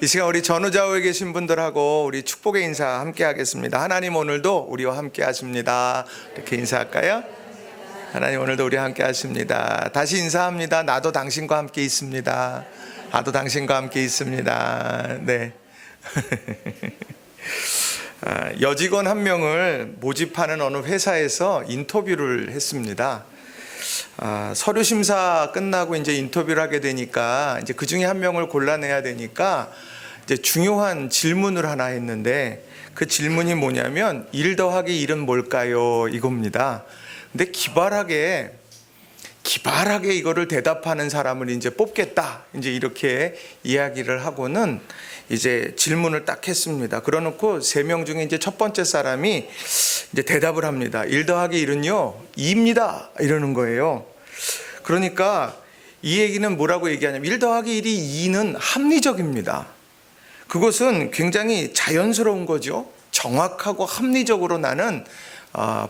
이 시간 우리 전우좌우에 계신 분들하고 우리 축복의 인사 함께 하겠습니다. 하나님 오늘도 우리와 함께 하십니다. 이렇게 인사할까요? 하나님 오늘도 우리와 함께 하십니다. 다시 인사합니다. 나도 당신과 함께 있습니다. 나도 당신과 함께 있습니다. 네. 여직원 한 명을 모집하는 어느 회사에서 인터뷰를 했습니다. 서류 심사 끝나고 이제 인터뷰를 하게 되니까 이제 그 중에 한 명을 골라내야 되니까 이제 중요한 질문을 하나 했는데 그 질문이 뭐냐면 1 더하기 1은 뭘까요? 이겁니다. 근데 기발하게 이거를 대답하는 사람을 이제 뽑겠다. 이제 이렇게 이야기를 하고는 이제 질문을 딱 했습니다. 그러놓고 3명 중에 이제 첫 번째 사람이 이제 대답을 합니다. 1 더하기 1은요, 2입니다. 이러는 거예요. 그러니까 이 얘기는 뭐라고 얘기하냐면 1 더하기 1이 2는 합리적입니다. 그것은 굉장히 자연스러운 거죠. 정확하고 합리적으로 나는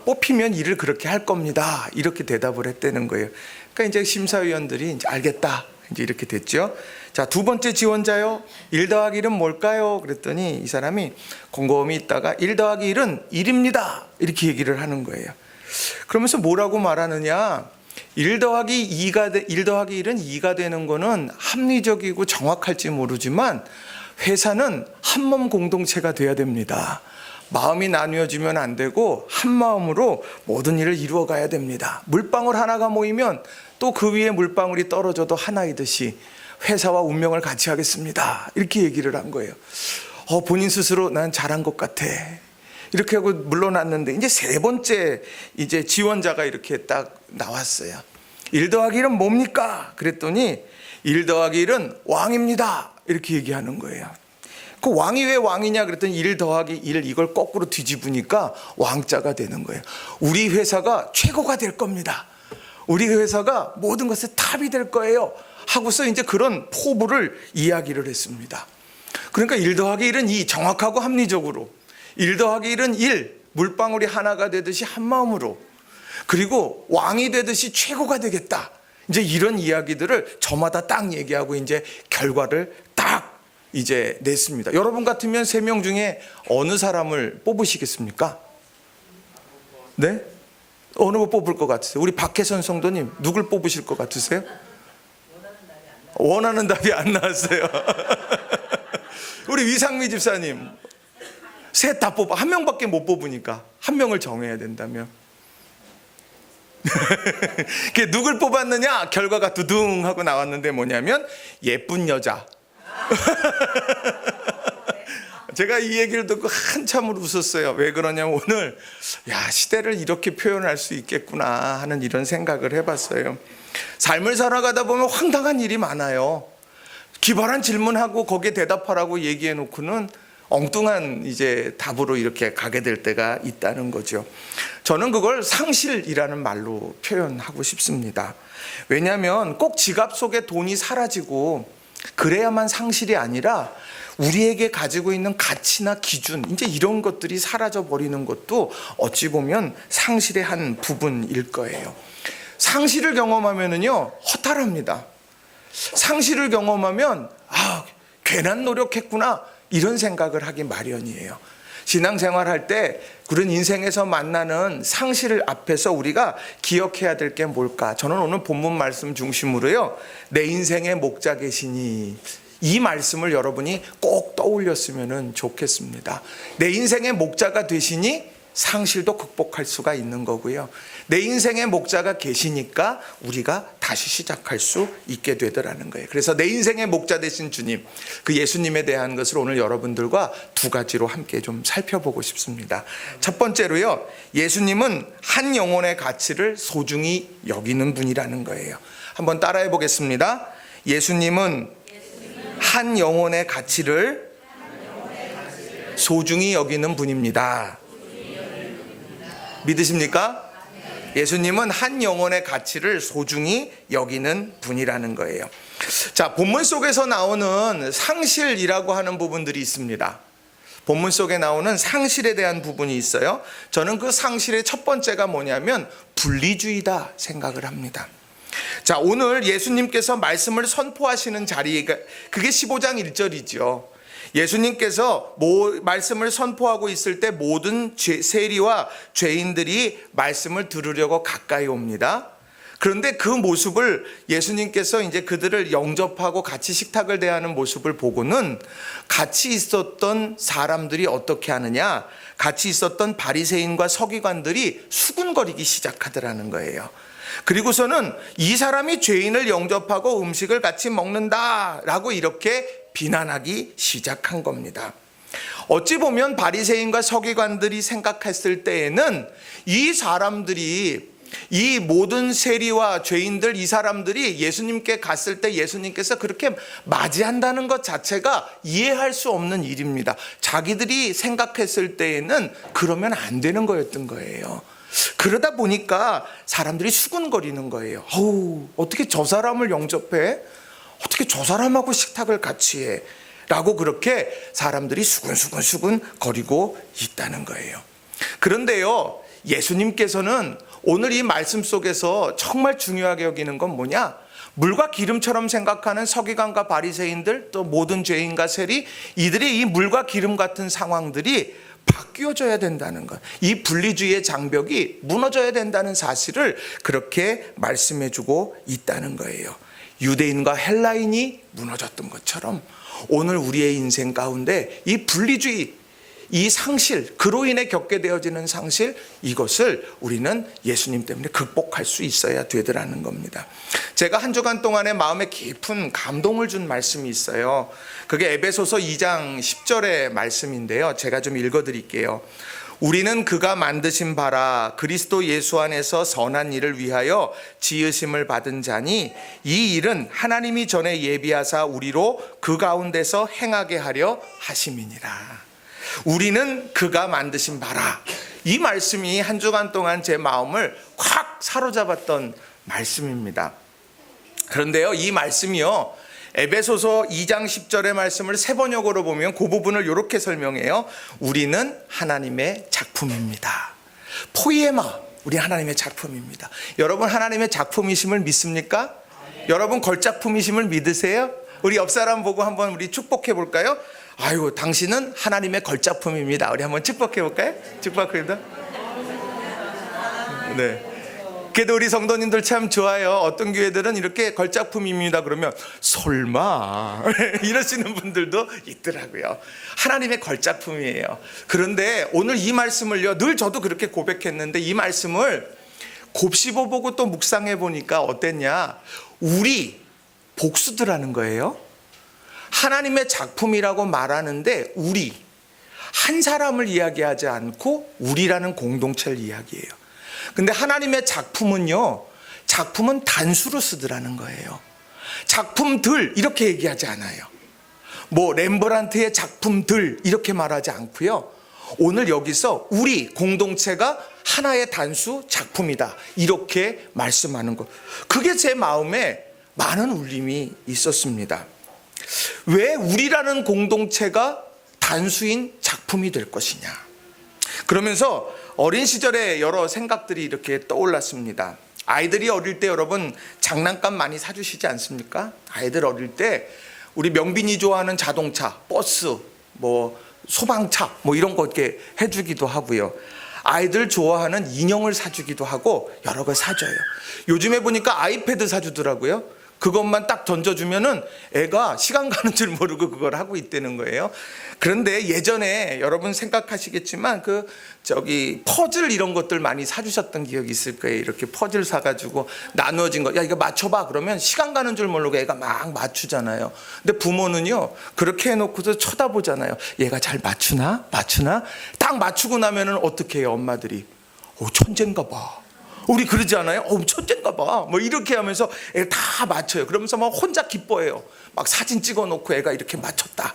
뽑히면 일을 그렇게 할 겁니다. 이렇게 대답을 했다는 거예요. 그러니까 이제 심사위원들이 이제 알겠다. 이제 이렇게 됐죠. 자, 두 번째 지원자요. 1 더하기 1은 뭘까요? 그랬더니 이 사람이 곰곰이 있다가 1 더하기 1은 1입니다. 이렇게 얘기를 하는 거예요. 그러면서 뭐라고 말하느냐? 1 더하기 1은 2가 되는 거는 합리적이고 정확할지 모르지만 회사는 한 몸 공동체가 돼야 됩니다. 마음이 나뉘어지면 안 되고 한 마음으로 모든 일을 이루어 가야 됩니다. 물방울 하나가 모이면 또 그 위에 물방울이 떨어져도 하나이듯이 회사와 운명을 같이 하겠습니다. 이렇게 얘기를 한 거예요. 본인 스스로 난 잘한 것 같아. 이렇게 하고 물러났는데 이제 3번째 이제 지원자가 이렇게 딱 나왔어요. 1 더하기 1은 뭡니까? 그랬더니 1 더하기 1은 왕입니다. 이렇게 얘기하는 거예요. 그 왕이 왜 왕이냐 그랬더니 1 더하기 1 이걸 거꾸로 뒤집으니까 왕자가 되는 거예요. 우리 회사가 최고가 될 겁니다. 우리 회사가 모든 것의 탑이 될 거예요. 하고서 이제 그런 포부를 이야기를 했습니다. 그러니까 1 더하기 1은 2 정확하고 합리적으로 1 더하기 1은 1 물방울이 하나가 되듯이 한 마음으로 그리고 왕이 되듯이 최고가 되겠다. 이제 이런 이야기들을 저마다 딱 얘기하고 이제 결과를 딱 이제 냈습니다. 여러분 같으면 3명 중에 어느 사람을 뽑으시겠습니까? 네? 어느 거 뽑을 것 같으세요? 우리 박혜선 성도님 누굴 뽑으실 것 같으세요? 원하는 답이 안 나왔어요. 우리 위상미 집사님 셋 다 뽑아. 한 명밖에 못 뽑으니까 한 명을 정해야 된다면 누굴 뽑았느냐? 결과가 두둥 하고 나왔는데 뭐냐면 예쁜 여자. 제가 이 얘기를 듣고 한참을 웃었어요. 왜 그러냐면 오늘 시대를 이렇게 표현할 수 있겠구나 하는 이런 생각을 해봤어요. 삶을 살아가다 보면 황당한 일이 많아요. 기발한 질문하고 거기에 대답하라고 얘기해 놓고는 엉뚱한 이제 답으로 이렇게 가게 될 때가 있다는 거죠. 저는 그걸 상실이라는 말로 표현하고 싶습니다. 왜냐하면 꼭 지갑 속에 돈이 사라지고 그래야만 상실이 아니라 우리에게 가지고 있는 가치나 기준 이제 이런 것들이 사라져 버리는 것도 어찌 보면 상실의 한 부분일 거예요. 상실을 경험하면은요 허탈합니다. 상실을 경험하면 괜한 노력했구나 이런 생각을 하기 마련이에요. 신앙생활할 때 그런 인생에서 만나는 상실 앞에서 우리가 기억해야 될 게 뭘까? 저는 오늘 본문 말씀 중심으로요 내 인생의 목자 계시니 이 말씀을 여러분이 꼭 떠올렸으면 좋겠습니다. 내 인생의 목자가 되시니 상실도 극복할 수가 있는 거고요. 내 인생의 목자가 계시니까 우리가 다시 시작할 수 있게 되더라는 거예요. 그래서 내 인생의 목자 되신 주님, 그 예수님에 대한 것을 오늘 여러분들과 2가지로 함께 좀 살펴보고 싶습니다. 첫 번째로요, 예수님은 한 영혼의 가치를 소중히 여기는 분이라는 거예요. 한번 따라해 보겠습니다. 예수님은 한 영혼의 가치를 소중히 여기는 분입니다. 믿으십니까? 예수님은 한 영혼의 가치를 소중히 여기는 분이라는 거예요. 자, 본문 속에서 나오는 상실이라고 하는 부분들이 있습니다. 본문 속에 나오는 상실에 대한 부분이 있어요. 저는 그 상실의 첫 번째가 뭐냐면 분리주의다 생각을 합니다. 자, 오늘 예수님께서 말씀을 선포하시는 자리가 그게 15장 1절이죠. 예수님께서 말씀을 선포하고 있을 때 모든 세리와 죄인들이 말씀을 들으려고 가까이 옵니다. 그런데 그 모습을 예수님께서 이제 그들을 영접하고 같이 식탁을 대하는 모습을 보고는 같이 있었던 사람들이 어떻게 하느냐, 같이 있었던 바리새인과 서기관들이 수군거리기 시작하더라는 거예요. 그리고서는 이 사람이 죄인을 영접하고 음식을 같이 먹는다라고 이렇게 비난하기 시작한 겁니다. 어찌 보면 바리새인과 서기관들이 생각했을 때에는 이 사람들이, 이 모든 세리와 죄인들, 이 사람들이 예수님께 갔을 때 예수님께서 그렇게 맞이한다는 것 자체가 이해할 수 없는 일입니다. 자기들이 생각했을 때에는 그러면 안 되는 거였던 거예요. 그러다 보니까 사람들이 수군거리는 거예요. 어떻게 저 사람을 영접해? 어떻게 저 사람하고 식탁을 같이 해? 라고 그렇게 사람들이 수근수근 거리고 있다는 거예요. 그런데요, 예수님께서는 오늘 이 말씀 속에서 정말 중요하게 여기는 건 뭐냐? 물과 기름처럼 생각하는 서기관과 바리새인들, 또 모든 죄인과 세리, 이들의 이 물과 기름 같은 상황들이 바뀌어져야 된다는 것, 이 분리주의의 장벽이 무너져야 된다는 사실을 그렇게 말씀해주고 있다는 거예요. 유대인과 헬라인이 무너졌던 것처럼 오늘 우리의 인생 가운데 이 분리주의, 이 상실, 그로 인해 겪게 되어지는 상실, 이것을 우리는 예수님 때문에 극복할 수 있어야 되더라는 겁니다. 제가 한 주간 동안에 마음에 깊은 감동을 준 말씀이 있어요. 그게 에베소서 2장 10절의 말씀인데요. 제가 좀 읽어드릴게요. 우리는 그가 만드신 바라 그리스도 예수 안에서 선한 일을 위하여 지으심을 받은 자니 이 일은 하나님이 전에 예비하사 우리로 그 가운데서 행하게 하려 하심이니라. 우리는 그가 만드신 바라. 이 말씀이 한 주간 동안 제 마음을 확 사로잡았던 말씀입니다. 그런데요, 이 말씀이요, 에베소서 2장 10절의 말씀을 세 번역으로 보면 그 부분을 이렇게 설명해요. 우리는 하나님의 작품입니다. 포이에마, 우리 하나님의 작품입니다. 여러분 하나님의 작품이심을 믿습니까? 여러분 걸작품이심을 믿으세요? 우리 옆 사람 보고 한번 우리 축복해 볼까요? 아유, 당신은 하나님의 걸작품입니다. 우리 한번 축복해 볼까요? 축복합니다. 네. 그래도 우리 성도님들 참 좋아요. 어떤 교회들은 이렇게 걸작품입니다 그러면 설마 이러시는 분들도 있더라고요. 하나님의 걸작품이에요. 그런데 오늘 이 말씀을요, 늘 저도 그렇게 고백했는데 이 말씀을 곱씹어보고 또 묵상해 보니까 어땠냐, 우리 복수들하는 거예요. 하나님의 작품이라고 말하는데 우리, 한 사람을 이야기하지 않고 우리라는 공동체를 이야기해요. 근데 하나님의 작품은요, 작품은 단수로 쓰더라는 거예요. 작품들 이렇게 얘기하지 않아요. 뭐 렘브란트의 작품들 이렇게 말하지 않고요, 오늘 여기서 우리 공동체가 하나의 단수 작품이다 이렇게 말씀하는 것, 그게 제 마음에 많은 울림이 있었습니다. 왜 우리라는 공동체가 단수인 작품이 될 것이냐, 그러면서 어린 시절에 여러 생각들이 이렇게 떠올랐습니다. 아이들이 어릴 때 여러분 장난감 많이 사주시지 않습니까? 아이들 어릴 때 우리 명빈이 좋아하는 자동차, 버스, 뭐 소방차 뭐 이런 거 이렇게 해주기도 하고요. 아이들 좋아하는 인형을 사주기도 하고 여러 걸 사줘요. 요즘에 보니까 아이패드 사주더라고요. 그것만 딱 던져주면은 애가 시간 가는 줄 모르고 그걸 하고 있다는 거예요. 그런데 예전에 여러분 생각하시겠지만 퍼즐 이런 것들 많이 사주셨던 기억이 있을 거예요. 이렇게 퍼즐 사가지고 나누어진 거, 야 이거 맞춰봐 그러면 시간 가는 줄 모르고 애가 막 맞추잖아요. 근데 부모는요 그렇게 해놓고서 쳐다보잖아요. 얘가 잘 맞추나? 딱 맞추고 나면은 어떻게 해요? 엄마들이 천재인가 봐. 우리 그러지 않아요? 천재인가 봐. 뭐 이렇게 하면서 애를 다 맞춰요. 그러면서 막 혼자 기뻐해요. 막 사진 찍어 놓고 애가 이렇게 맞췄다.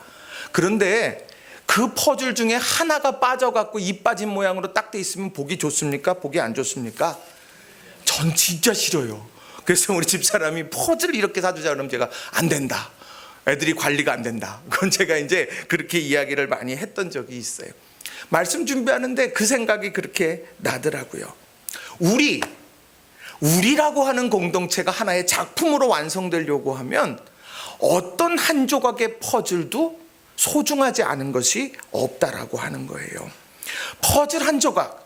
그런데 그 퍼즐 중에 하나가 빠져갖고 이 빠진 모양으로 딱 돼 있으면 보기 좋습니까? 보기 안 좋습니까? 전 진짜 싫어요. 그래서 우리 집사람이 퍼즐을 이렇게 사주자 그러면 제가 안 된다. 애들이 관리가 안 된다. 그건 제가 이제 그렇게 이야기를 많이 했던 적이 있어요. 말씀 준비하는데 그 생각이 그렇게 나더라고요. 우리라고 하는 공동체가 하나의 작품으로 완성되려고 하면 어떤 한 조각의 퍼즐도 소중하지 않은 것이 없다라고 하는 거예요. 퍼즐 한 조각.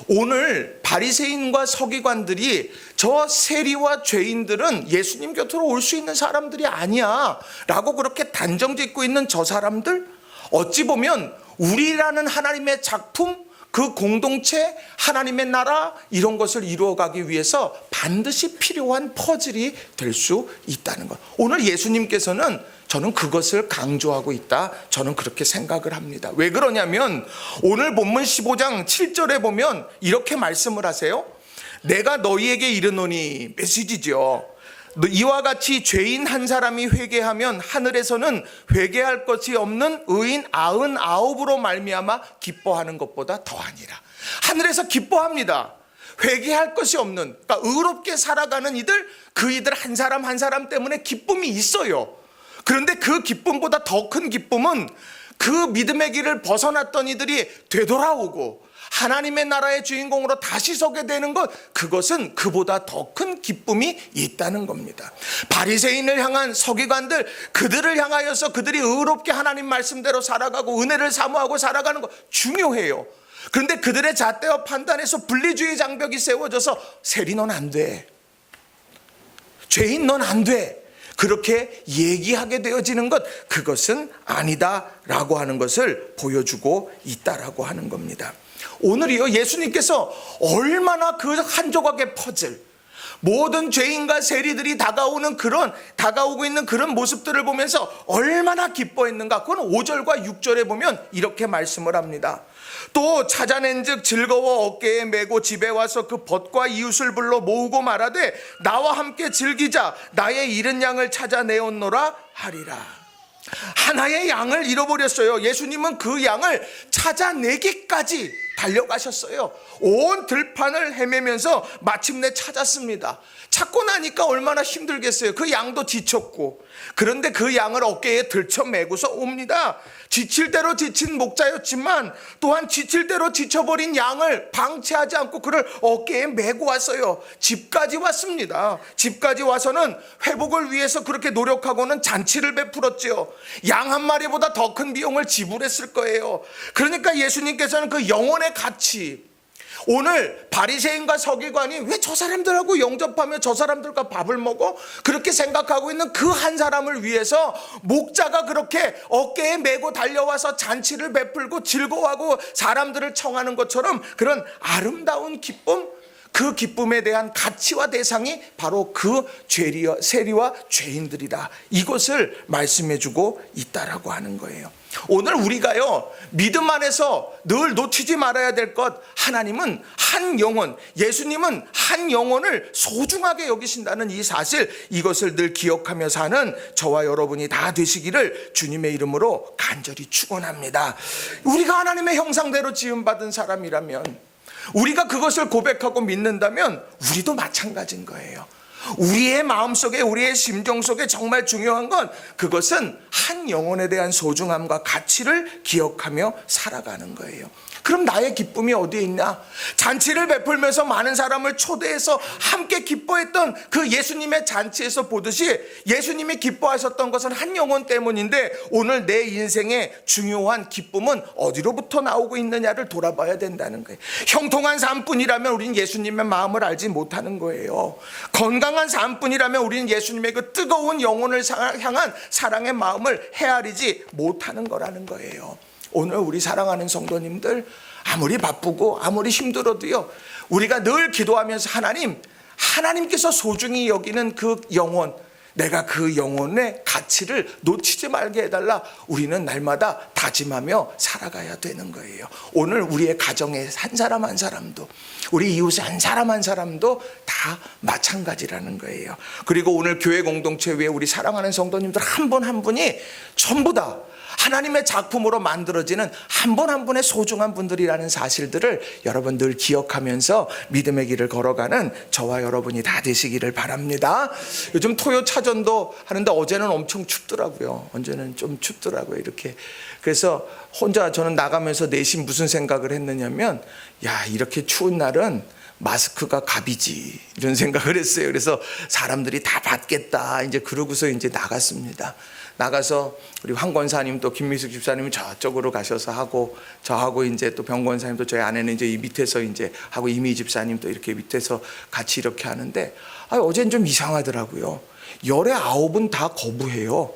오늘 바리새인과 서기관들이 저 세리와 죄인들은 예수님 곁으로 올 수 있는 사람들이 아니야 라고 그렇게 단정짓고 있는 저 사람들, 어찌 보면 우리라는 하나님의 작품, 그 공동체, 하나님의 나라, 이런 것을 이루어가기 위해서 반드시 필요한 퍼즐이 될 수 있다는 것. 오늘 예수님께서는 저는 그것을 강조하고 있다, 저는 그렇게 생각을 합니다. 왜 그러냐면 오늘 본문 15장 7절에 보면 이렇게 말씀을 하세요. 내가 너희에게 이르노니, 메시지죠. 이와 같이 죄인 한 사람이 회개하면 하늘에서는 회개할 것이 없는 의인 99으로 말미암아 기뻐하는 것보다 더하니라. 하늘에서 기뻐합니다. 회개할 것이 없는, 그러니까 의롭게 살아가는 이들, 그 이들 한 사람 한 사람 때문에 기쁨이 있어요. 그런데 그 기쁨보다 더 큰 기쁨은 그 믿음의 길을 벗어났던 이들이 되돌아오고 하나님의 나라의 주인공으로 다시 서게 되는 것, 그것은 그보다 더 큰 기쁨이 있다는 겁니다. 바리새인을 향한 서기관들, 그들을 향하여서 그들이 의롭게 하나님 말씀대로 살아가고 은혜를 사모하고 살아가는 것 중요해요. 그런데 그들의 잣대와 판단에서 분리주의 장벽이 세워져서 세리 넌 안 돼, 죄인 넌 안 돼, 그렇게 얘기하게 되어지는 것, 그것은 아니다라고 하는 것을 보여주고 있다라고 하는 겁니다. 오늘이요, 예수님께서 얼마나 그 한 조각의 퍼즐, 모든 죄인과 세리들이 다가오고 있는 그런 모습들을 보면서 얼마나 기뻐했는가. 그건 5절과 6절에 보면 이렇게 말씀을 합니다. 또 찾아낸즉 즐거워 어깨에 메고 집에 와서 그 벗과 이웃을 불러 모으고 말하되 나와 함께 즐기자, 나의 잃은 양을 찾아내었노라 하리라. 하나의 양을 잃어버렸어요. 예수님은 그 양을 찾아내기까지 달려가셨어요. 온 들판을 헤매면서 마침내 찾았습니다. 찾고 나니까 얼마나 힘들겠어요. 그 양도 지쳤고. 그런데 그 양을 어깨에 들쳐매고서 옵니다. 지칠 대로 지친 목자였지만 또한 지칠 대로 지쳐버린 양을 방치하지 않고 그를 어깨에 메고 왔어요. 집까지 왔습니다. 집까지 와서는 회복을 위해서 그렇게 노력하고는 잔치를 베풀었죠. 양 한 마리보다 더 큰 비용을 지불했을 거예요. 그러니까 예수님께서는 그 영혼의 가치, 오늘 바리새인과 서기관이 왜 저 사람들하고 영접하며 저 사람들과 밥을 먹어? 그렇게 생각하고 있는 그 한 사람을 위해서 목자가 그렇게 어깨에 메고 달려와서 잔치를 베풀고 즐거워하고 사람들을 청하는 것처럼 그런 아름다운 기쁨, 그 기쁨에 대한 가치와 대상이 바로 그 세리와 죄인들이다. 이것을 말씀해주고 있다라고 하는 거예요. 오늘 우리가요, 믿음 안에서 늘 놓치지 말아야 될 것, 하나님은 한 영혼, 예수님은 한 영혼을 소중하게 여기신다는 이 사실, 이것을 늘 기억하며 사는 저와 여러분이 다 되시기를 주님의 이름으로 간절히 축원합니다. 우리가 하나님의 형상대로 지음받은 사람이라면, 우리가 그것을 고백하고 믿는다면 우리도 마찬가지인 거예요. 우리의 마음속에, 우리의 심정 속에 정말 중요한 건 그것은 한 영혼에 대한 소중함과 가치를 기억하며 살아가는 거예요. 그럼 나의 기쁨이 어디에 있냐? 잔치를 베풀면서 많은 사람을 초대해서 함께 기뻐했던 그 예수님의 잔치에서 보듯이 예수님이 기뻐하셨던 것은 한 영혼 때문인데, 오늘 내 인생의 중요한 기쁨은 어디로부터 나오고 있느냐를 돌아봐야 된다는 거예요. 형통한 삶뿐이라면 우리는 예수님의 마음을 알지 못하는 거예요. 건강한 삶뿐이라면 우리는 예수님의 그 뜨거운 영혼을 향한 사랑의 마음을 헤아리지 못하는 거라는 거예요. 오늘 우리 사랑하는 성도님들, 아무리 바쁘고 아무리 힘들어도요, 우리가 늘 기도하면서 하나님께서 소중히 여기는 그 영혼, 내가 그 영혼의 가치를 놓치지 말게 해달라, 우리는 날마다 다짐하며 살아가야 되는 거예요. 오늘 우리의 가정의 한 사람 한 사람도, 우리 이웃의 한 사람 한 사람도 다 마찬가지라는 거예요. 그리고 오늘 교회 공동체 외에 우리 사랑하는 성도님들 한 분 한 분이 전부 다 하나님의 작품으로 만들어지는 한 분 한 분의 소중한 분들이라는 사실들을 여러분 늘 기억하면서 믿음의 길을 걸어가는 저와 여러분이 다 되시기를 바랍니다. 요즘 토요 차전도 하는데 어제는 엄청 춥더라고요. 어제는 좀 춥더라고요. 이렇게. 그래서 혼자 저는 나가면서 내심 무슨 생각을 했느냐면, 야, 이렇게 추운 날은 마스크가 갑이지 이런 생각을 했어요. 그래서 사람들이 다 받겠다 이제 그러고서 이제 나갔습니다. 나가서 우리 황 권사님 또 김미숙 집사님은 저쪽으로 가셔서 하고, 저하고 이제 또 병 권사님도 저희 아내는 이제 이 밑에서 이제 하고, 이미 집사님도 이렇게 밑에서 같이 이렇게 하는데, 어제는 좀 이상하더라고요. 열의 9은 다 거부해요.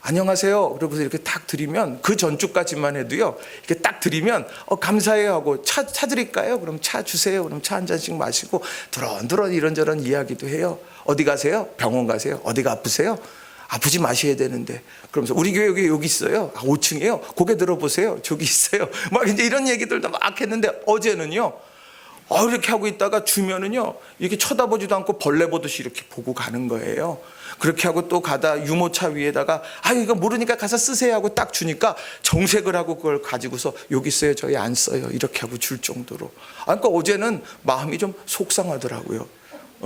안녕하세요. 그러고서 이렇게 딱 드리면, 그 전주까지만 해도요, 이렇게 딱 드리면 감사해요 하고, 차 드릴까요? 그럼 차 주세요. 그럼 차 한 잔씩 마시고 두런두런 이런저런 이야기도 해요. 어디 가세요? 병원 가세요? 어디가 아프세요? 아프지 마셔야 되는데. 그러면서 우리 교회 여기 있어요. 5층이에요. 고개 들어보세요. 저기 있어요. 막 이제 이런 얘기들도 막 했는데, 어제는요, 이렇게 하고 있다가 주면은요, 이렇게 쳐다보지도 않고 벌레 보듯이 이렇게 보고 가는 거예요. 그렇게 하고 또 가다 유모차 위에다가 이거 모르니까 가서 쓰세요 하고 딱 주니까 정색을 하고 그걸 가지고서 여기 있어요. 저희 안 써요. 이렇게 하고 줄 정도로. 그러니까 어제는 마음이 좀 속상하더라고요.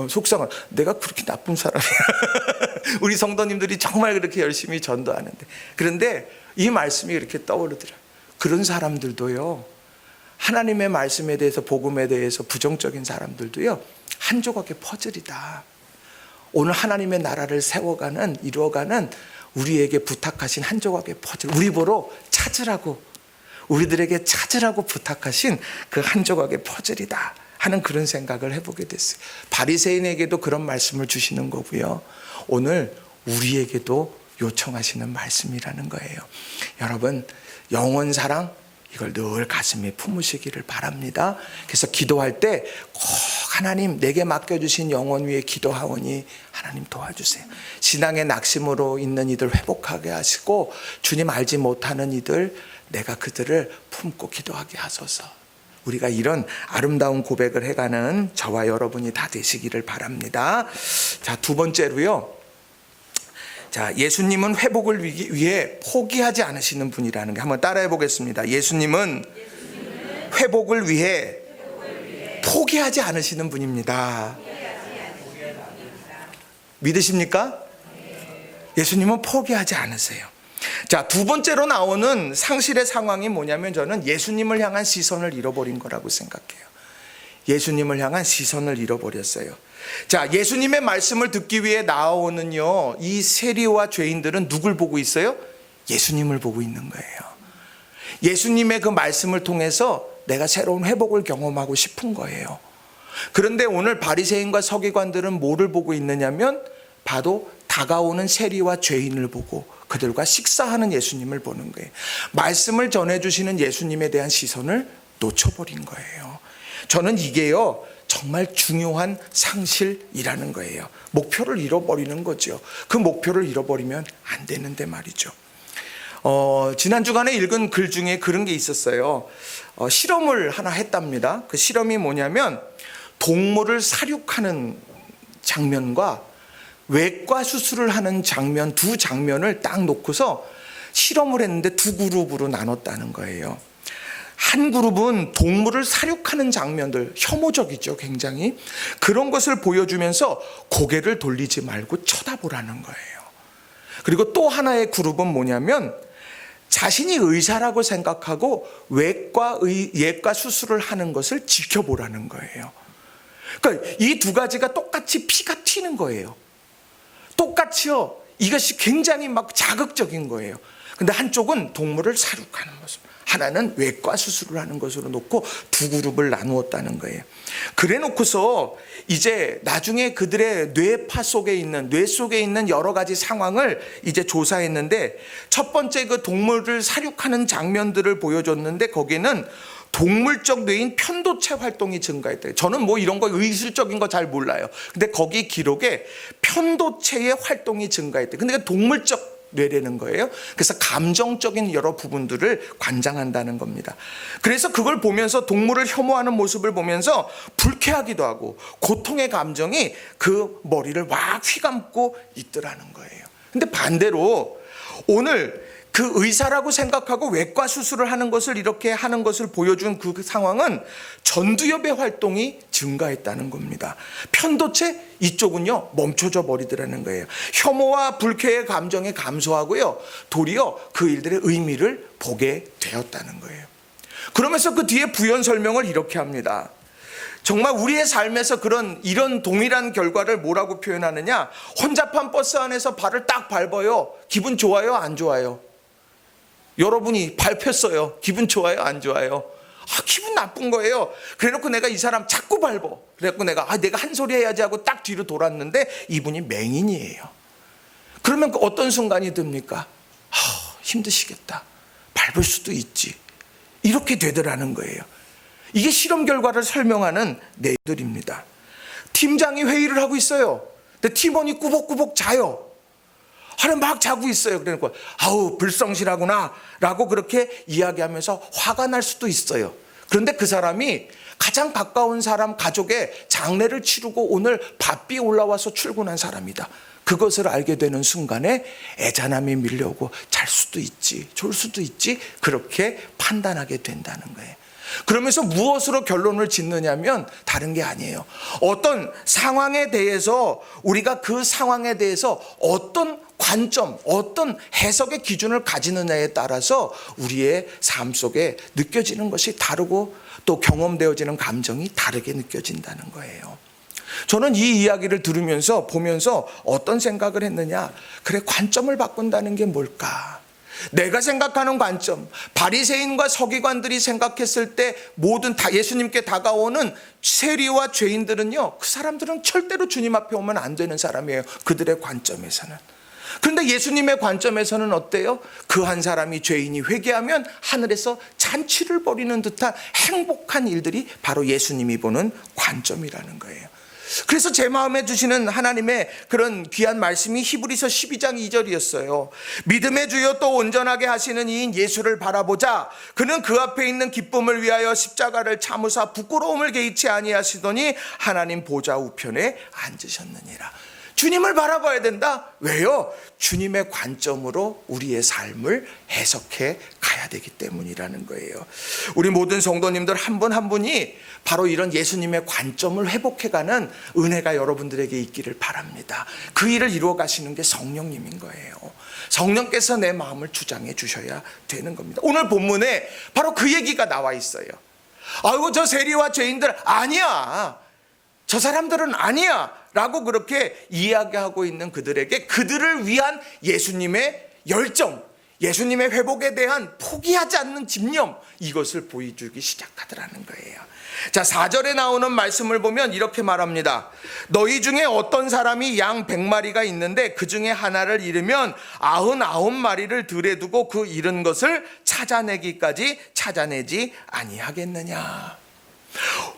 속상한, 내가 그렇게 나쁜 사람이야. 우리 성도님들이 정말 그렇게 열심히 전도하는데. 그런데 이 말씀이 이렇게 떠오르더라고요. 그런 사람들도요, 하나님의 말씀에 대해서, 복음에 대해서 부정적인 사람들도요, 한 조각의 퍼즐이다. 오늘 하나님의 나라를 세워가는, 이루어가는 우리에게 부탁하신 한 조각의 퍼즐, 우리 보러 찾으라고, 우리들에게 찾으라고 부탁하신 그 한 조각의 퍼즐이다 하는 그런 생각을 해보게 됐어요. 바리새인에게도 그런 말씀을 주시는 거고요, 오늘 우리에게도 요청하시는 말씀이라는 거예요. 여러분, 영원 사랑, 이걸 늘 가슴에 품으시기를 바랍니다. 그래서 기도할 때 꼭 하나님, 내게 맡겨주신 영혼 위에 기도하오니 하나님 도와주세요. 신앙의 낙심으로 있는 이들 회복하게 하시고, 주님 알지 못하는 이들, 내가 그들을 품고 기도하게 하소서. 우리가 이런 아름다운 고백을 해가는 저와 여러분이 다 되시기를 바랍니다. 자, 두 번째로요, 자, 예수님은 회복을 위해 포기하지 않으시는 분이라는 게, 한번 따라해 보겠습니다. 예수님은 회복을 위해 포기하지 않으시는 분입니다. 믿으십니까? 예수님은 포기하지 않으세요. 자, 두 번째로 나오는 상실의 상황이 뭐냐면, 저는 예수님을 향한 시선을 잃어버린 거라고 생각해요. 예수님을 향한 시선을 잃어버렸어요. 자, 예수님의 말씀을 듣기 위해 나오는요, 이 세리와 죄인들은 누굴 보고 있어요? 예수님을 보고 있는 거예요. 예수님의 그 말씀을 통해서 내가 새로운 회복을 경험하고 싶은 거예요. 그런데 오늘 바리새인과 서기관들은 뭐를 보고 있느냐면, 바로 다가오는 세리와 죄인을 보고 그들과 식사하는 예수님을 보는 거예요. 말씀을 전해주시는 예수님에 대한 시선을 놓쳐버린 거예요. 저는 이게요, 정말 중요한 상실이라는 거예요. 목표를 잃어버리는 거죠. 그 목표를 잃어버리면 안 되는데 말이죠. 지난 주간에 읽은 글 중에 그런 게 있었어요. 실험을 하나 했답니다. 그 실험이 뭐냐면, 동물을 사육하는 장면과 외과 수술을 하는 장면, 두 장면을 딱 놓고서 실험을 했는데 두 그룹으로 나눴다는 거예요. 한 그룹은 동물을 사육하는 장면들, 혐오적이죠, 굉장히. 그런 것을 보여주면서 고개를 돌리지 말고 쳐다보라는 거예요. 그리고 또 하나의 그룹은 뭐냐면, 자신이 의사라고 생각하고 예과 수술을 하는 것을 지켜보라는 거예요. 그러니까 이 두 가지가 똑같이 피가 튀는 거예요. 똑같이요. 이것이 굉장히 막 자극적인 거예요. 근데 한쪽은 동물을 사육하는 모습, 하나는 외과 수술을 하는 것으로 놓고 두 그룹을 나누었다는 거예요. 그래 놓고서 이제 나중에 그들의 뇌파 속에 있는, 뇌 속에 있는 여러 가지 상황을 이제 조사했는데, 첫 번째 그 동물을 사육하는 장면들을 보여줬는데, 거기는 동물적 뇌인 편도체 활동이 증가했대요. 저는 뭐 이런 거 의술적인 거 잘 몰라요. 근데 거기 기록에 편도체의 활동이 증가했대요. 근데 동물적 뇌라는 거예요. 그래서 감정적인 여러 부분들을 관장한다는 겁니다. 그래서 그걸 보면서, 동물을 혐오하는 모습을 보면서 불쾌하기도 하고 고통의 감정이 그 머리를 막 휘감고 있더라는 거예요. 근데 반대로 오늘 그 의사라고 생각하고 외과 수술을 하는 것을 이렇게 하는 것을 보여준 그 상황은 전두엽의 활동이 증가했다는 겁니다. 편도체 이쪽은요, 멈춰져 버리더라는 거예요. 혐오와 불쾌의 감정이 감소하고요, 도리어 그 일들의 의미를 보게 되었다는 거예요. 그러면서 그 뒤에 부연 설명을 이렇게 합니다. 정말 우리의 삶에서 이런 동일한 결과를 뭐라고 표현하느냐? 혼잡한 버스 안에서 발을 딱 밟아요. 기분 좋아요? 안 좋아요? 여러분이 밟혔어요. 기분 좋아요? 안 좋아요? 기분 나쁜 거예요. 그래놓고 내가 이 사람 자꾸 밟아. 그래갖고 내가 한 소리 해야지 하고 딱 뒤로 돌았는데 이분이 맹인이에요. 그러면 어떤 순간이 듭니까? 힘드시겠다. 밟을 수도 있지. 이렇게 되더라는 거예요. 이게 실험 결과를 설명하는 내용들입니다. 팀장이 회의를 하고 있어요. 근데 팀원이 꾸벅꾸벅 자요. 막 자고 있어요. 그러니까 불성실하구나 라고 그렇게 이야기하면서 화가 날 수도 있어요. 그런데 그 사람이 가장 가까운 사람 가족의 장례를 치르고 오늘 바삐 올라와서 출근한 사람이다. 그것을 알게 되는 순간에 애잔함이 밀려오고 잘 수도 있지, 좋을 수도 있지, 그렇게 판단하게 된다는 거예요. 그러면서 무엇으로 결론을 짓느냐면 다른 게 아니에요. 어떤 상황에 대해서 우리가 그 상황에 대해서 어떤 관점, 어떤 해석의 기준을 가지느냐에 따라서 우리의 삶 속에 느껴지는 것이 다르고 또 경험되어지는 감정이 다르게 느껴진다는 거예요. 저는 이 이야기를 들으면서 보면서 어떤 생각을 했느냐? 그래, 관점을 바꾼다는 게 뭘까? 내가 생각하는 관점, 바리새인과 서기관들이 생각했을 때 모든 예수님께 다가오는 세리와 죄인들은요, 그 사람들은 절대로 주님 앞에 오면 안 되는 사람이에요. 그들의 관점에서는. 그런데 예수님의 관점에서는 어때요? 그 한 사람이 죄인이 회개하면 하늘에서 잔치를 벌이는 듯한 행복한 일들이 바로 예수님이 보는 관점이라는 거예요. 그래서 제 마음에 주시는 하나님의 그런 귀한 말씀이 히브리서 12장 2절이었어요. 믿음의 주여 또 온전하게 하시는 이인 예수를 바라보자. 그는 그 앞에 있는 기쁨을 위하여 십자가를 참으사 부끄러움을 개의치 아니하시더니 하나님 보좌 우편에 앉으셨느니라. 주님을 바라봐야 된다. 왜요? 주님의 관점으로 우리의 삶을 해석해 가야 되기 때문이라는 거예요. 우리 모든 성도님들 한 분 한 분이 바로 이런 예수님의 관점을 회복해가는 은혜가 여러분들에게 있기를 바랍니다. 그 일을 이루어 가시는 게 성령님인 거예요. 성령께서 내 마음을 주장해 주셔야 되는 겁니다. 오늘 본문에 바로 그 얘기가 나와 있어요. 아이고, 저 세리와 죄인들 아니야, 저 사람들은 아니야 라고 그렇게 이야기하고 있는 그들에게 그들을 위한 예수님의 열정, 예수님의 회복에 대한 포기하지 않는 집념, 이것을 보여주기 시작하더라는 거예요. 자, 4절에 나오는 말씀을 보면 이렇게 말합니다. 너희 중에 어떤 사람이 양 100마리가 있는데 그 중에 하나를 잃으면 99마리를 들에 두고 그 잃은 것을 찾아내기까지 찾아내지 아니하겠느냐.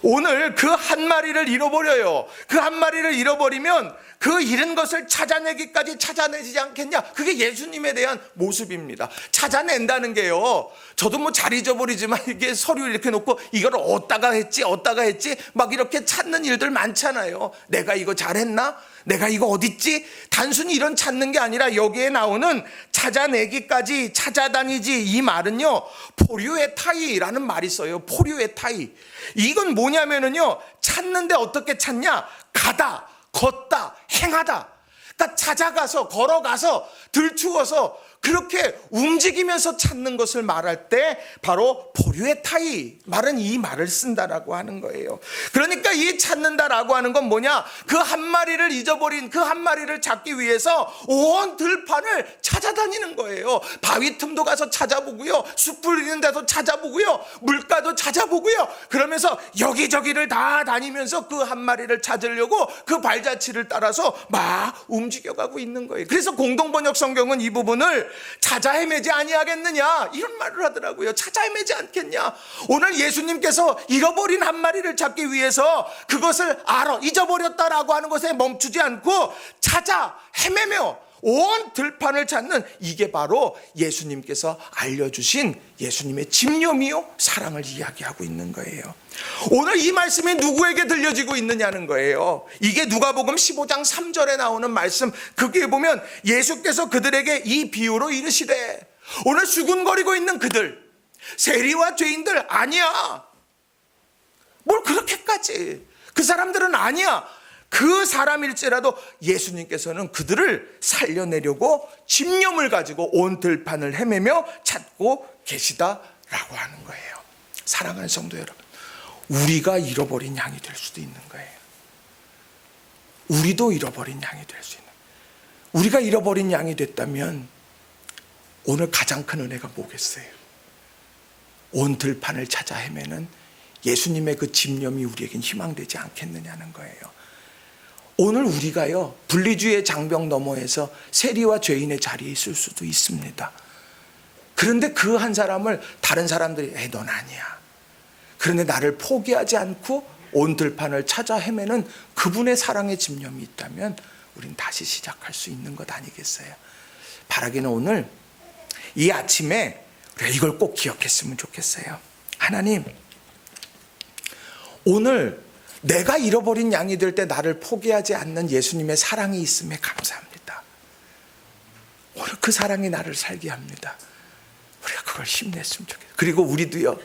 오늘 그 한 마리를 잃어버려요. 그 한 마리를 잃어버리면 그 잃은 것을 찾아내기까지 찾아내지 않겠냐. 그게 예수님에 대한 모습입니다. 찾아낸다는 게요, 저도 잘 잊어버리지만 이게 서류 이렇게 놓고 이걸 어디다가 했지 막 이렇게 찾는 일들 많잖아요. 내가 이거 잘했나? 내가 이거 어딨지? 단순히 이런 찾는 게 아니라 여기에 나오는 찾아내기까지 찾아다니지, 이 말은요 포류의 타이라는 말이 있어요. 포류의 타이. 이건 뭐냐면은요, 찾는데 어떻게 찾냐? 가다, 걷다, 행하다. 그러니까 찾아가서, 걸어가서, 들추어서 그렇게 움직이면서 찾는 것을 말할 때 바로 포류의 타이, 말은 이 말을 쓴다라고 하는 거예요. 그러니까 이 찾는다라고 하는 건 뭐냐? 그 한 마리를 잊어버린 그 한 마리를 잡기 위해서 온 들판을 찾아다니는 거예요. 바위 틈도 가서 찾아보고요, 숲을 있는 데도 찾아보고요, 물가도 찾아보고요, 그러면서 여기저기를 다 다니면서 그 한 마리를 찾으려고 그 발자취를 따라서 막 움직여가고 있는 거예요. 그래서 공동번역 성경은 이 부분을 찾아 헤매지 아니하겠느냐, 이런 말을 하더라고요. 찾아 헤매지 않겠냐. 오늘 예수님께서 잃어버린 한 마리를 찾기 위해서 그것을 잊어버렸다라고 하는 것에 멈추지 않고 찾아 헤매며 온 들판을 찾는, 이게 바로 예수님께서 알려주신 예수님의 집념이요 사랑을 이야기하고 있는 거예요. 오늘 이 말씀이 누구에게 들려지고 있느냐는 거예요. 이게 누가복음 15장 3절에 나오는 말씀. 그게 보면 예수께서 그들에게 이 비유로 이르시되, 오늘 수군거리고 있는 그들, 세리와 죄인들 아니야. 뭘 그렇게까지, 그 사람들은 아니야. 그 사람일지라도 예수님께서는 그들을 살려내려고 집념을 가지고 온 들판을 헤매며 찾고 계시다라고 하는 거예요. 사랑하는 성도 여러분, 우리가 잃어버린 양이 될 수도 있는 거예요. 우리도 잃어버린 양이 될 수 있는. 우리가 잃어버린 양이 됐다면 오늘 가장 큰 은혜가 뭐겠어요? 온 들판을 찾아 헤매는 예수님의 그 집념이 우리에겐 희망되지 않겠느냐는 거예요. 오늘 우리가요, 분리주의의 장벽 너머에서 세리와 죄인의 자리에 있을 수도 있습니다. 그런데 그 한 사람을 다른 사람들이 넌 아니야. 그런데 나를 포기하지 않고 온 들판을 찾아 헤매는 그분의 사랑의 집념이 있다면 우린 다시 시작할 수 있는 것 아니겠어요? 바라기는 오늘 이 아침에 우리가 이걸 꼭 기억했으면 좋겠어요. 하나님, 오늘 내가 잃어버린 양이 될 때 나를 포기하지 않는 예수님의 사랑이 있음에 감사합니다. 오늘 그 사랑이 나를 살게 합니다. 우리가 그걸 힘냈으면 좋겠어요. 그리고 우리도요,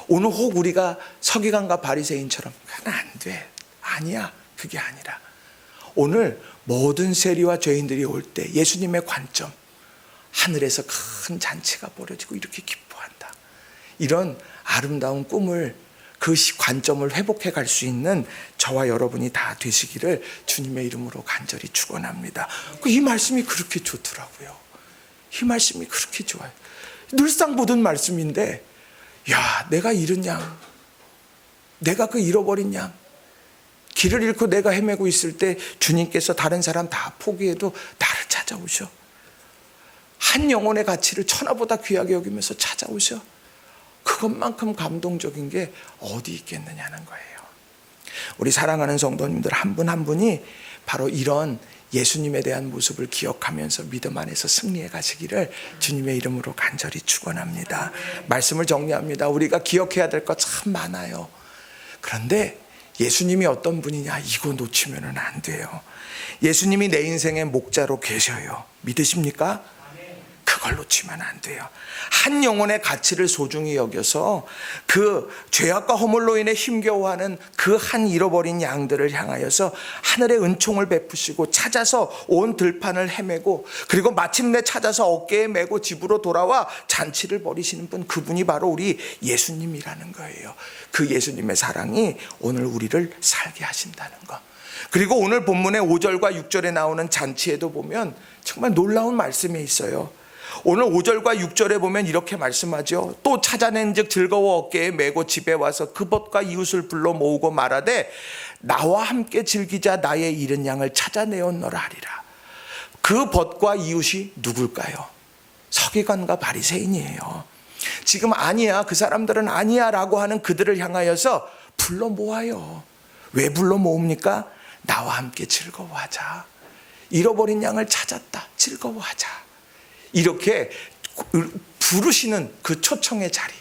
오늘 혹 우리가 서기관과 바리새인처럼 그건 안 돼, 아니야, 그게 아니라 오늘 모든 세리와 죄인들이 올 때 예수님의 관점, 하늘에서 큰 잔치가 벌어지고 이렇게 기뻐한다, 이런 아름다운 꿈을, 그 관점을 회복해 갈 수 있는 저와 여러분이 다 되시기를 주님의 이름으로 간절히 축원합니다. 이 말씀이 그렇게 좋더라고요. 이 말씀이 그렇게 좋아요. 늘상 보던 말씀인데, 야, 내가 잃은 양, 내가 그 잃어버린 양, 길을 잃고 내가 헤매고 있을 때 주님께서 다른 사람 다 포기해도 나를 찾아오셔. 한 영혼의 가치를 천하보다 귀하게 여기면서 찾아오셔. 그것만큼 감동적인 게 어디 있겠느냐는 거예요. 우리 사랑하는 성도님들 한 분 한 분이 바로 이런 예수님에 대한 모습을 기억하면서 믿음 안에서 승리해 가시기를 주님의 이름으로 간절히 축원합니다. 말씀을 정리합니다. 우리가 기억해야 될 것 참 많아요. 그런데 예수님이 어떤 분이냐, 이거 놓치면 안 돼요. 예수님이 내 인생의 목자로 계셔요. 믿으십니까? 그걸 놓치면 안 돼요. 한 영혼의 가치를 소중히 여겨서 그 죄악과 허물로 인해 힘겨워하는 그 한 잃어버린 양들을 향하여서 하늘의 은총을 베푸시고 찾아서 온 들판을 헤매고 그리고 마침내 찾아서 어깨에 메고 집으로 돌아와 잔치를 벌이시는 분, 그분이 바로 우리 예수님이라는 거예요. 그 예수님의 사랑이 오늘 우리를 살게 하신다는 거. 그리고 오늘 본문의 5절과 6절에 나오는 잔치에도 보면 정말 놀라운 말씀이 있어요. 오늘 5절과 6절에 보면 이렇게 말씀하죠. 또 찾아낸 즉 즐거워 어깨에 메고 집에 와서 그 벗과 이웃을 불러 모으고 말하되 나와 함께 즐기자, 나의 잃은 양을 찾아내었노라 하리라. 그 벗과 이웃이 누굴까요? 서기관과 바리새인이에요. 지금 아니야, 그 사람들은 아니야 라고 하는 그들을 향하여서 불러 모아요. 왜 불러 모읍니까? 나와 함께 즐거워하자. 잃어버린 양을 찾았다, 즐거워하자. 이렇게 부르시는 그 초청의 자리,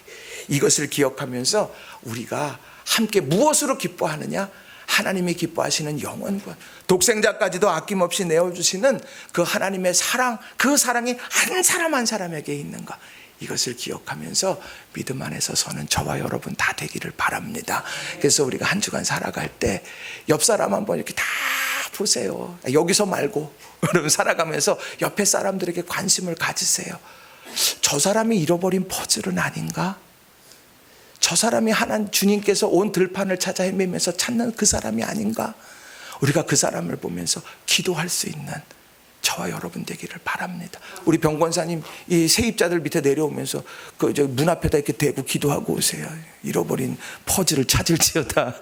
이것을 기억하면서 우리가 함께 무엇으로 기뻐하느냐? 하나님이 기뻐하시는 영원권, 독생자까지도 아낌없이 내어주시는 그 하나님의 사랑, 그 사랑이 한 사람 한 사람에게 있는 것, 이것을 기억하면서 믿음 안에서 서는 저와 여러분 다 되기를 바랍니다. 그래서 우리가 한 주간 살아갈 때 옆 사람 한번 이렇게 다 보세요. 여기서 말고 여러분 살아가면서 옆에 사람들에게 관심을 가지세요. 저 사람이 잃어버린 퍼즐은 아닌가? 저 사람이 하나님 주님께서 온 들판을 찾아 헤매면서 찾는 그 사람이 아닌가? 우리가 그 사람을 보면서 기도할 수 있는 저와 여러분 되기를 바랍니다. 우리 병권사님 이 세입자들 밑에 내려오면서 그 문 앞에다 이렇게 대고 기도하고 오세요. 잃어버린 퍼즐을 찾을지어다.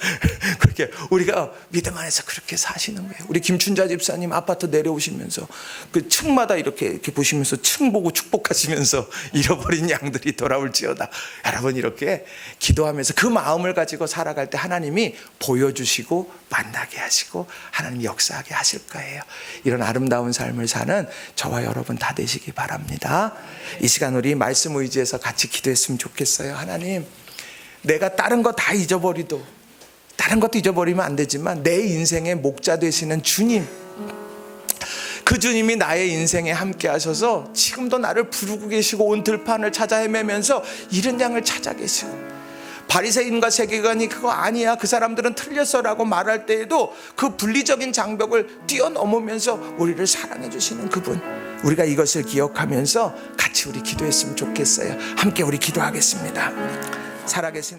그렇게 우리가 믿음 안에서 그렇게 사시는 거예요. 우리 김춘자 집사님 아파트 내려오시면서 그 층마다 이렇게 보시면서 층 보고 축복하시면서 잃어버린 양들이 돌아올지어다. 여러분 이렇게 기도하면서 그 마음을 가지고 살아갈 때 하나님이 보여주시고 만나게 하시고 하나님 역사하게 하실 거예요. 이런 아름다운 삶을 사는 저와 여러분 다 되시기 바랍니다. 이 시간 우리 말씀 의지해서 같이 기도했으면 좋겠어요. 하나님, 내가 다른 거 다 잊어버리도, 다른 것도 잊어버리면 안 되지만 내 인생의 목자 되시는 주님, 그 주님이 나의 인생에 함께 하셔서 지금도 나를 부르고 계시고 온 들판을 찾아 헤매면서 잃은 양을 찾아 계시고, 바리새인과 세계관이 그거 아니야, 그 사람들은 틀렸어 라고 말할 때에도 그 분리적인 장벽을 뛰어넘으면서 우리를 사랑해 주시는 그분, 우리가 이것을 기억하면서 같이 우리 기도했으면 좋겠어요. 함께 우리 기도하겠습니다. 살아계신